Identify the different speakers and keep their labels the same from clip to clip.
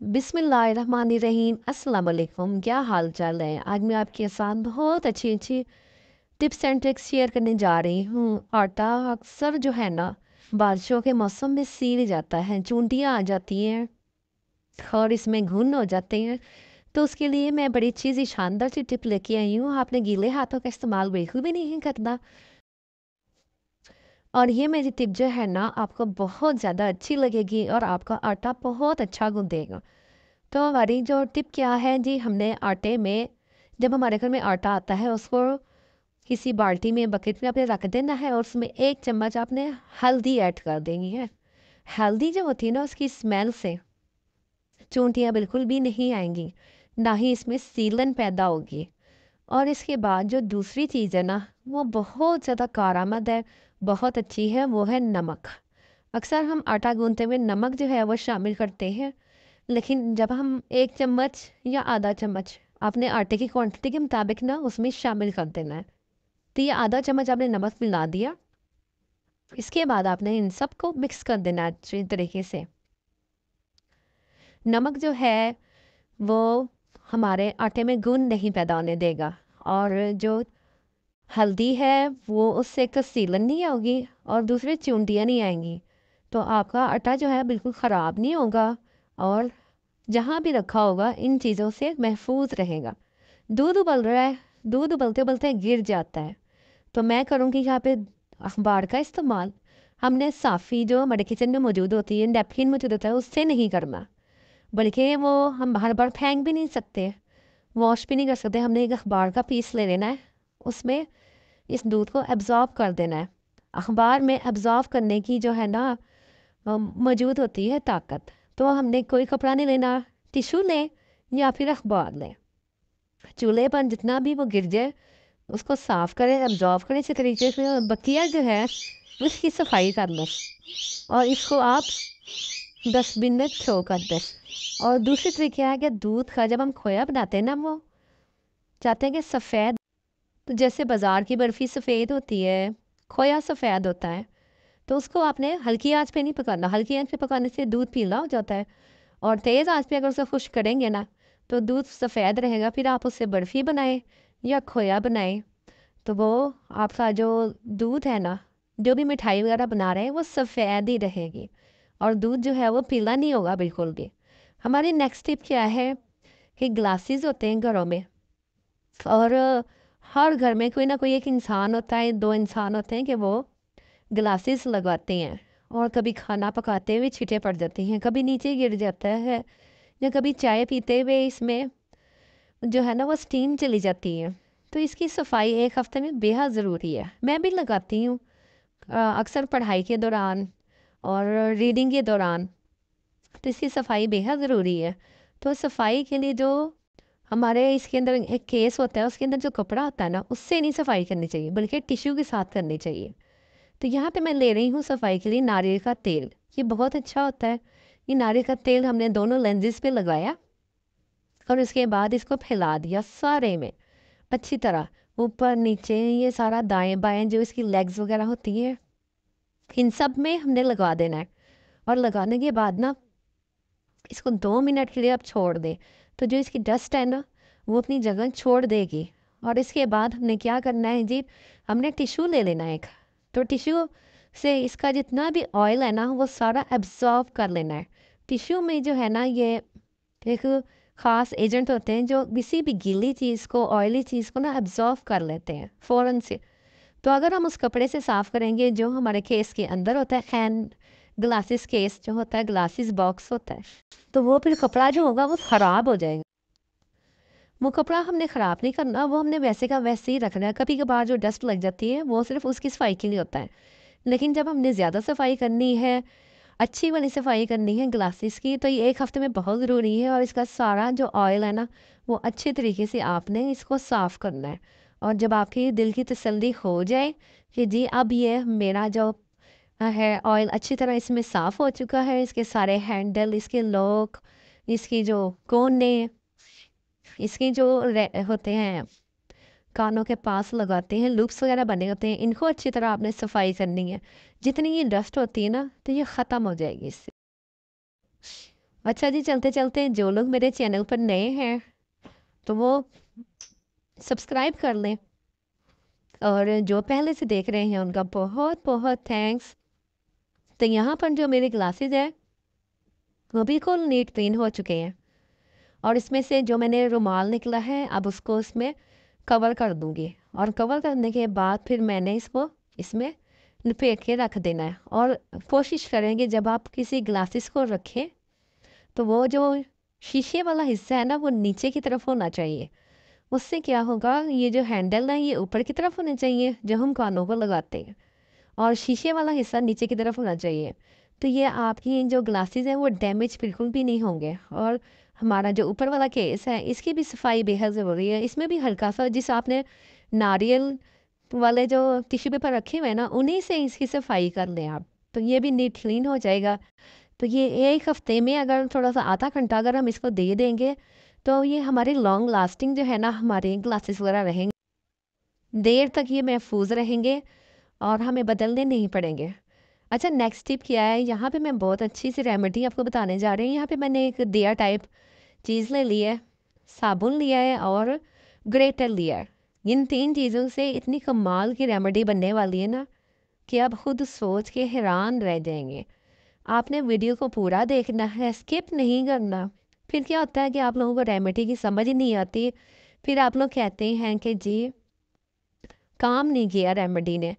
Speaker 1: बिस्मिल्लाहिर्रहमानिर्रहीम। अस्सलाम वालेकुम। क्या हाल चाल है? आज मैं आपके साथ बहुत अच्छी अच्छी टिप्स एंड ट्रिक्स शेयर करने जा रही हूँ। आटा अक्सर जो है ना, बारिशों के मौसम में सील जाता है, चूंटियाँ आ जाती हैं और इसमें घुन हो जाते हैं। तो उसके लिए मैं बड़ी अच्छी सी शानदार सी टिप लेके आई हूँ। आपने गीले हाथों का इस्तेमाल बिल्कुल भी नहीं करना। और ये मेरी टिप जो है ना, आपको बहुत ज़्यादा अच्छी लगेगी और आपका आटा बहुत अच्छा गूंदेगा। तो हमारी जो टिप क्या है जी, हमने आटे में, जब हमारे घर में आटा आता है उसको किसी बाल्टी में, बकेट में आपने रख देना है और उसमें 1 चम्मच आपने हल्दी ऐड कर देनी है। हल्दी जो होती है ना, उसकी स्मेल से चूंटियाँ बिल्कुल भी नहीं आएंगी, ना ही इसमें सीलन पैदा होगी। और इसके बाद जो दूसरी चीज़ है ना, वो बहुत ज़्यादा कारआमद है, बहुत अच्छी है, वो है नमक। अक्सर हम आटा गूंथते हुए नमक जो है वो शामिल करते हैं, लेकिन जब हम 1 चम्मच या आधा चम्मच आपने आटे की क्वांटिटी के मुताबिक ना उसमें शामिल कर देना है। तो ये आधा चम्मच आपने नमक मिला दिया। इसके बाद आपने इन सबको मिक्स कर देना है अच्छी तरीके से। नमक जो है वो हमारे आटे में घुन नहीं पैदा होने देगा, और जो हल्दी है वो उससे एक तो सीलन नहीं होगी और दूसरे चूंटियाँ नहीं आएंगी। तो आपका आटा जो है बिल्कुल ख़राब नहीं होगा और जहाँ भी रखा होगा इन चीज़ों से महफूज रहेगा। दूध उबल रहा है, दूध उबलते उबलते गिर जाता है, तो मैं करूँगी यहाँ पे अखबार का इस्तेमाल। हमने साफ़ी जो हमारे किचन में मौजूद होती है, नैपकिन मौजूद होता है, उससे नहीं करना, बल्कि वो हम हर बार फेंक भी नहीं सकते, वॉश भी नहीं कर सकते। हमने एक अखबार का पीस ले लेना है, उसमें इस दूध को एब्जॉर्ब कर देना है। अखबार में एब्जॉर्ब करने की जो है ना मौजूद होती है ताकत। तो हमने कोई कपड़ा नहीं लेना, टिशू लें या फिर अखबार लें। चूल्हे पर जितना भी वो गिर जाए उसको साफ करें, एब्जॉर्ब करें इसी तरीके से, और बकिया जो है उसकी सफाई कर लें और इसको आप डस्टबिन में थ्रो कर दें। और दूसरी तरीके है कि दूध का जब हम खोया बनाते हैं ना, वो चाहते हैं कि सफ़ेद, तो जैसे बाज़ार की बर्फ़ी सफ़ेद होती है, खोया सफ़ेद होता है, तो उसको आपने हल्की आंच पे नहीं पकाना। हल्की आंच पे पकाने से दूध पीला हो जाता है, और तेज़ आंच पे अगर उसे खुश करेंगे ना तो दूध सफ़ेद रहेगा। फिर आप उससे बर्फ़ी बनाएं या खोया बनाएं, तो वो आपका जो दूध है ना, जो भी मिठाई वगैरह बना रहे हैं वो सफ़ेद ही रहेगी और दूध जो है वो पीला नहीं होगा बिल्कुल भी। हमारी नेक्स्ट टिप क्या है कि ग्लासेस होते हैं घरों में, और हर घर में कोई ना कोई एक इंसान होता है, 2 इंसान होते हैं कि वो ग्लासेस लगवाते हैं, और कभी खाना पकाते हुए छींटे पड़ जाती हैं, कभी नीचे गिर जाता है, या कभी चाय पीते हुए इसमें जो है ना वो स्टीम चली जाती है। तो इसकी सफाई 1 हफ्ते में बेहद ज़रूरी है। मैं भी लगाती हूँ अक्सर पढ़ाई के दौरान और रीडिंग के दौरान। तो इसकी सफाई बेहद ज़रूरी है। तो सफाई के लिए जो हमारे इसके अंदर एक केस होता है, उसके अंदर जो कपड़ा होता है ना, उससे नहीं सफाई करनी चाहिए, बल्कि टिश्यू के साथ करनी चाहिए। तो यहाँ पे मैं ले रही हूँ सफाई के लिए नारियल का तेल। ये बहुत अच्छा होता है। ये नारियल का तेल हमने दोनों लेंजेस पे लगाया और उसके बाद इसको फैला दिया सारे में अच्छी तरह, ऊपर नीचे, ये सारा दाएं बाएं जो इसकी लेग्स वगैरह होती है, इन सब में हमने लगा देना है। और लगाने के बाद ना इसको 2 मिनट के लिए आप छोड़ दें, तो जो इसकी डस्ट है ना वो अपनी जगह छोड़ देगी। और इसके बाद हमने क्या करना है जी, हमने टिश्यू ले लेना है एक। तो टिश्यू से इसका जितना भी ऑयल है ना वो सारा एब्जॉर्ब कर लेना है। टिश्यू में जो है ना, ये एक ख़ास एजेंट होते हैं जो किसी भी गीली चीज़ को, ऑयली चीज़ को ना एब्जॉर्ब कर लेते हैं फ़ौरन से। तो अगर हम उस कपड़े से साफ़ करेंगे जो हमारे केस के अंदर होता है, हैंड ग्लासेस केस जो होता है, ग्लासेस बॉक्स होता है, तो वो फिर कपड़ा जो होगा वो ख़राब हो जाएगा। वो कपड़ा हमने ख़राब नहीं करना, वो हमने वैसे का वैसे ही रखना है। कभी कभार जो डस्ट लग जाती है वो सिर्फ उसकी सफाई के लिए होता है, लेकिन जब हमने ज़्यादा सफाई करनी है, अच्छी वाली सफाई करनी है ग्लासेस की, तो ये 1 हफ्ते में बहुत ज़रूरी है। और इसका सारा जो ऑयल है ना वो अच्छे तरीके से आपने इसको साफ़ करना है। और जब आपकी दिल की तसल्ली हो जाए कि जी अब ये मेरा जो है ऑयल अच्छी तरह इसमें साफ़ हो चुका है, इसके सारे हैंडल, इसके लॉक, इसकी जो कोने, इसके जो होते हैं कानों के पास लगाते हैं, लूप्स वगैरह बने होते हैं, इनको अच्छी तरह आपने सफाई करनी है। जितनी ये डस्ट होती है ना तो ये ख़त्म हो जाएगी इससे। अच्छा जी, चलते चलते जो लोग मेरे चैनल पर नए हैं तो वो सब्सक्राइब कर लें, और जो पहले से देख रहे हैं उनका बहुत बहुत थैंक्स। तो यहाँ पर जो मेरे ग्लासेस है वो बिल्कुल नीट क्लीन हो चुके हैं, और इसमें से जो मैंने रुमाल निकला है अब उसको इसमें कवर कर दूंगी, और कवर करने के बाद फिर मैंने इसको इसमें लपेट के रख देना है। और कोशिश करेंगे जब आप किसी ग्लासेस को रखें तो वो जो शीशे वाला हिस्सा है ना वो नीचे की तरफ होना चाहिए। उससे क्या होगा, ये जो हैंडल है ये ऊपर की तरफ होने चाहिए जो हम कानों पर लगाते हैं, और शीशे वाला हिस्सा नीचे की तरफ होना चाहिए। तो ये आपकी जो ग्लासेस हैं वो डैमेज बिल्कुल भी नहीं होंगे। और हमारा जो ऊपर वाला केस है इसकी भी सफाई बेहद ज़रूरी है। इसमें भी हल्का सा जिस आपने नारियल वाले जो टिश्यू पेपर रखे हुए हैं ना उन्हीं से इसकी सफाई कर लें आप, तो ये भी नीट क्लीन हो जाएगा। तो ये एक हफ्ते में अगर थोड़ा सा आधा घंटा अगर हम इसको दे देंगे तो ये हमारे लॉन्ग लास्टिंग जो है ना हमारे ग्लासेस वगैरह रहेंगे, देर तक ये महफूज रहेंगे और हमें बदलने नहीं पड़ेंगे। अच्छा, नेक्स्ट टिप क्या है, यहाँ पे मैं बहुत अच्छी सी रेमेडी आपको बताने जा रही हूँ। यहाँ पे मैंने एक दिया टाइप चीज़ ले ली है, साबुन लिया है और ग्रेटर लिया है। इन तीन चीज़ों से इतनी कमाल की रेमेडी बनने वाली है ना कि आप खुद सोच के हैरान रह जाएंगे। आपने वीडियो को पूरा देखना है, स्किप नहीं करना। फिर क्या होता है कि आप लोगों को रेमेडी की समझ ही नहीं आती, फिर आप लोग कहते हैं कि जी काम नहीं किया रेमेडी ने,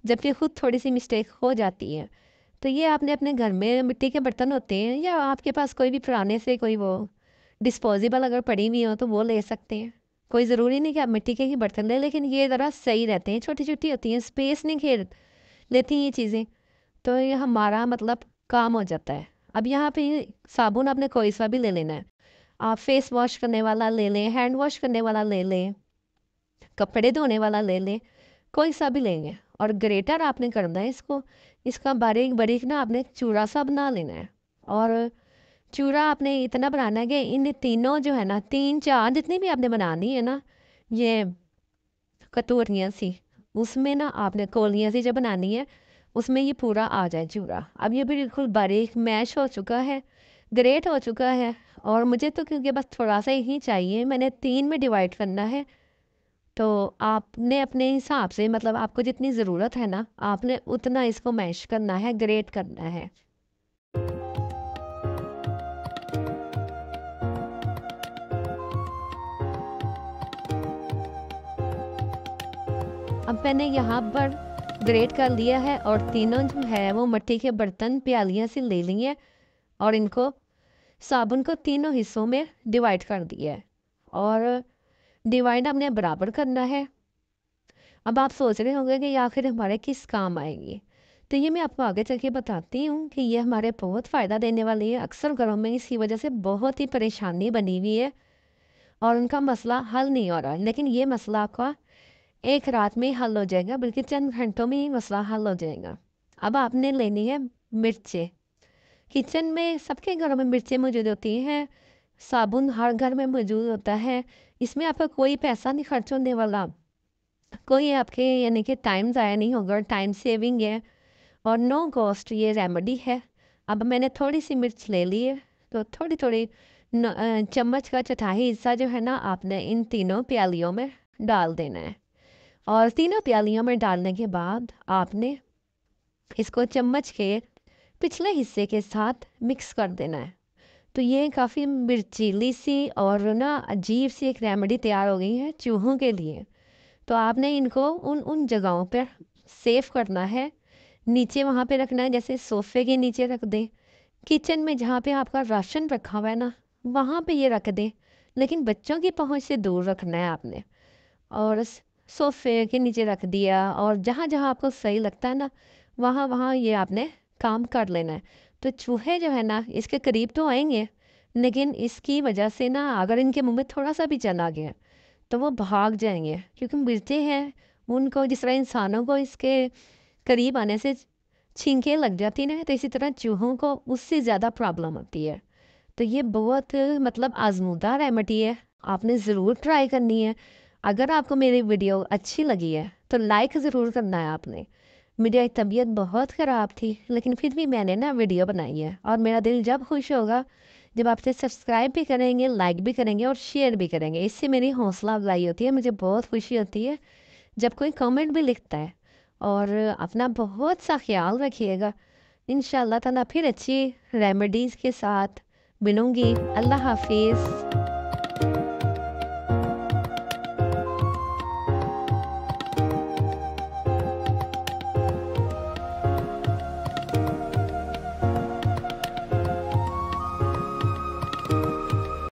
Speaker 1: जबकि खुद थोड़ी सी मिस्टेक हो जाती है। तो ये आपने अपने घर में मिट्टी के बर्तन होते हैं या आपके पास कोई भी पुराने से कोई वो डिस्पोजेबल अगर पड़ी हुई हो तो वो ले सकते हैं। कोई ज़रूरी नहीं कि आप मिट्टी के ही बर्तन लें, लेकिन ये ज़रा सही रहते हैं, छोटी छोटी होती हैं, स्पेस नहीं घेर लेती ये चीज़ें। तो ये हमारा मतलब काम हो जाता है। अब यहाँ पे ये साबुन आपने कोई सा भी ले लेना है, आप फेस वॉश करने वाला ले लें, हैंड वॉश करने वाला ले लें, कपड़े धोने वाला ले लें, कोई सा भी लेंगे। और ग्रेटर आपने करना है इसको, इसका बारीक बारीक ना आपने चूड़ा सा बना लेना है। और चूड़ा आपने इतना बनाना है कि इन तीनों जो है ना, तीन चार जितनी भी आपने बनानी है ना, ये कटोरियाँ सी, उसमें ना आपने कोलियाँ सी जो बनानी है उसमें ये पूरा आ जाए चूड़ा। अब ये बिल्कुल बारीक मैश हो चुका है, ग्रेट हो चुका है। और मुझे तो क्योंकि बस थोड़ा सा ही चाहिए, मैंने तीन में डिवाइड करना है। तो आपने अपने हिसाब से मतलब आपको जितनी ज़रूरत है ना आपने उतना इसको मैश करना है, ग्रेट करना है। अब मैंने यहाँ पर ग्रेट कर लिया है और तीनों जो है वो मिट्टी के बर्तन प्यालियाँ से ले ली हैं, और इनको साबुन को तीनों हिस्सों में डिवाइड कर दिया है। और डिवाइड हमने बराबर करना है। अब आप सोच रहे होंगे कि ये आखिर हमारे किस काम आएगी, तो ये मैं आपको आगे चल के बताती हूँ कि ये हमारे बहुत फ़ायदा देने वाली है। अक्सर घरों में इसकी वजह से बहुत ही परेशानी बनी हुई है और उनका मसला हल नहीं हो रहा, लेकिन ये मसला आपका एक रात में ही हल हो जाएगा, बल्कि चंद घंटों में ही मसला हल हो जाएगा। अब आपने लेनी है मिर्चें। किचन में सबके घरों में मिर्चें मौजूद होती हैं, साबुन हर घर में मौजूद होता है। इसमें आपका कोई पैसा नहीं खर्च होने वाला, कोई आपके यानी कि टाइम ज़ाया नहीं होगा, टाइम सेविंग है और नो कॉस्ट ये रेमेडी है। अब मैंने थोड़ी सी मिर्च ले ली है, तो थोड़ी थोड़ी चम्मच का चौथाई हिस्सा जो है ना आपने इन तीनों प्यालियों में डाल देना है। और तीनों प्यालियों में डालने के बाद आपने इसको चम्मच के पिछले हिस्से के साथ मिक्स कर देना है। तो ये काफ़ी मिर्चीली सी और ना अजीब सी एक रेमेडी तैयार हो गई है चूहों के लिए। तो आपने इनको उन उन जगहों पर सेव करना है, नीचे वहाँ पे रखना है, जैसे सोफ़े के नीचे रख दें, किचन में जहाँ पे आपका राशन रखा हुआ है ना वहाँ पे ये रख दें, लेकिन बच्चों की पहुँच से दूर रखना है आपने। और सोफ़े के नीचे रख दिया, और जहाँ जहाँ आपको सही लगता है ना वहाँ वहाँ ये आपने काम कर लेना है। तो चूहे जो है ना इसके करीब तो आएंगे, लेकिन इसकी वजह से ना अगर इनके मुंह में थोड़ा सा भी चला गया तो वो भाग जाएंगे, क्योंकि मिर्चें हैं उनको जिस तरह इंसानों को इसके करीब आने से छींकें लग जाती ना, तो इसी तरह चूहों को उससे ज़्यादा प्रॉब्लम होती है। तो ये बहुत मतलब आजमूदा रेमेडी है, आपने ज़रूर ट्राई करनी है। अगर आपको मेरी वीडियो अच्छी लगी है तो लाइक ज़रूर करना है आपने। मेरी तबीयत बहुत ख़राब थी लेकिन फिर भी मैंने ना वीडियो बनाई है, और मेरा दिल जब खुश होगा जब आपसे सब्सक्राइब भी करेंगे, लाइक भी करेंगे और शेयर भी करेंगे। इससे मेरी हौसला अफजाई होती है, मुझे बहुत खुशी होती है जब कोई कमेंट भी लिखता है। और अपना बहुत सा ख्याल रखिएगा। इंशाल्लाह ताला फिर अच्छी रेमेडीज़ के साथ मिलूँगी। अल्लाह हाफिज़।